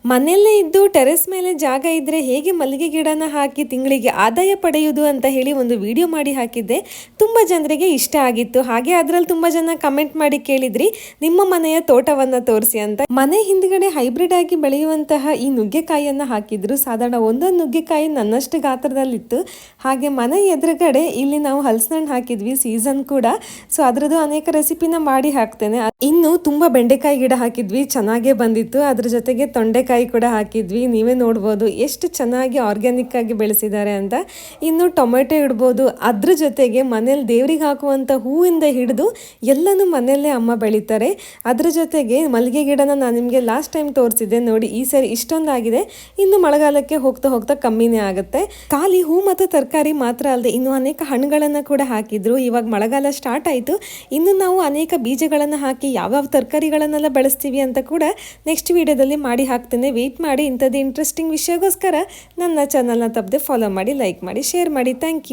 ಮನೆಯಲ್ಲೇ ಇದ್ದು ಟೆರೆಸ್ ಮೇಲೆ ಜಾಗ ಇದ್ರೆ ಹೇಗೆ ಮಲ್ಲಿಗೆ ಗಿಡನ ಹಾಕಿ ತಿಂಗಳಿಗೆ ಆದಾಯ ಪಡೆಯುವುದು ಅಂತ ಹೇಳಿ ಒಂದು ವಿಡಿಯೋ ಮಾಡಿ ಹಾಕಿದ್ದೆ. ತುಂಬ ಜನರಿಗೆ ಇಷ್ಟ ಆಗಿತ್ತು. ಹಾಗೆ ಅದರಲ್ಲಿ ತುಂಬ ಜನ ಕಮೆಂಟ್ ಮಾಡಿ ಕೇಳಿದ್ರಿ ನಿಮ್ಮ ಮನೆಯ ತೋಟವನ್ನ ತೋರಿಸಿ ಅಂತ. ಮನೆ ಹಿಂದ್ಗಡೆ ಹೈಬ್ರಿಡ್ ಆಗಿ ಬೆಳೆಯುವಂತಹ ಈ ನುಗ್ಗೆಕಾಯಿಯನ್ನ ಹಾಕಿದ್ರು. ಸಾಧಾರಣ ಒಂದೊಂದು ನುಗ್ಗೆಕಾಯಿ ನನ್ನಷ್ಟು ಗಾತ್ರದಲ್ಲಿತ್ತು. ಹಾಗೆ ಮನೆ ಎದುರುಗಡೆ ಇಲ್ಲಿ ನಾವು ಹಲಸಿನಣ್ಣು ಹಾಕಿದ್ವಿ, ಸೀಸನ್ ಕೂಡ. ಸೊ ಅದರದ್ದು ಅನೇಕ ರೆಸಿಪಿನ ಮಾಡಿ ಹಾಕ್ತೇನೆ. ಇನ್ನು ತುಂಬ ಬೆಂಡೆಕಾಯಿ ಗಿಡ ಹಾಕಿದ್ವಿ, ಚೆನ್ನಾಗೇ ಬಂದಿತ್ತು. ಅದ್ರ ಜೊತೆಗೆ ತೊಂಡೆಕಾಯಿ ಕೂಡ ಹಾಕಿದ್ವಿ. ನೀವೇ ನೋಡ್ಬೋದು ಎಷ್ಟು ಚೆನ್ನಾಗಿ ಆರ್ಗ್ಯಾನಿಕ್ ಆಗಿ ಬೆಳೆಸಿದ್ದಾರೆ ಅಂತ. ಇನ್ನು ಟೊಮೆಟೊ ಇಡ್ಬೋದು. ಅದ್ರ ಜೊತೆಗೆ ಮನೇಲಿ ದೇವ್ರಿಗೆ ಹಾಕುವಂಥ ಹೂವಿಂದ ಹಿಡಿದು ಎಲ್ಲನೂ ಮನೆಯಲ್ಲೇ ಅಮ್ಮ ಬೆಳೀತಾರೆ. ಅದ್ರ ಜೊತೆಗೆ ಮಲ್ಲಿಗೆ ಗಿಡನ ನಾನು ನಿಮಗೆ ಲಾಸ್ಟ್ ಟೈಮ್ ತೋರಿಸಿದ್ದೆ ನೋಡಿ. ಈ ಸರಿ ಇಷ್ಟೊಂದಾಗಿದೆ. ಇನ್ನು ಮಳೆಗಾಲಕ್ಕೆ ಹೋಗ್ತಾ ಹೋಗ್ತಾ ಕಮ್ಮಿನೇ ಆಗುತ್ತೆ. ಖಾಲಿ ಹೂ ಮತ್ತು ತರಕಾರಿ ಮಾತ್ರ ಅಲ್ಲದೆ ಇನ್ನು ಅನೇಕ ಹಣ್ಣುಗಳನ್ನು ಕೂಡ ಹಾಕಿದ್ರು. ಇವಾಗ ಮಳೆಗಾಲ ಸ್ಟಾರ್ಟ್ ಆಯಿತು. ಇನ್ನು ನಾವು ಅನೇಕ ಬೀಜಗಳನ್ನು ಹಾಕಿ ಯಾವ್ಯಾವ ತರಕಾರಿಗಳನ್ನೆಲ್ಲ ಬೆಳೆಸ್ತೀವಿ ಅಂತ ಕೂಡ ನೆಕ್ಸ್ಟ್ ವಿಡಿಯೋದಲ್ಲಿ ಮಾಡಿ ಹಾಕ್ತೇನೆ. ವೇಟ್ ಮಾಡಿ. ಇಂಥದ್ದು ಇಂಟ್ರೆಸ್ಟಿಂಗ್ ವಿಷಯಗೋಸ್ಕರ ನನ್ನ ಚಾನಲ್ನ ತಪ್ಪದೆ ಫಾಲೋ ಮಾಡಿ, ಲೈಕ್ ಮಾಡಿ, ಶೇರ್ ಮಾಡಿ. Thank you.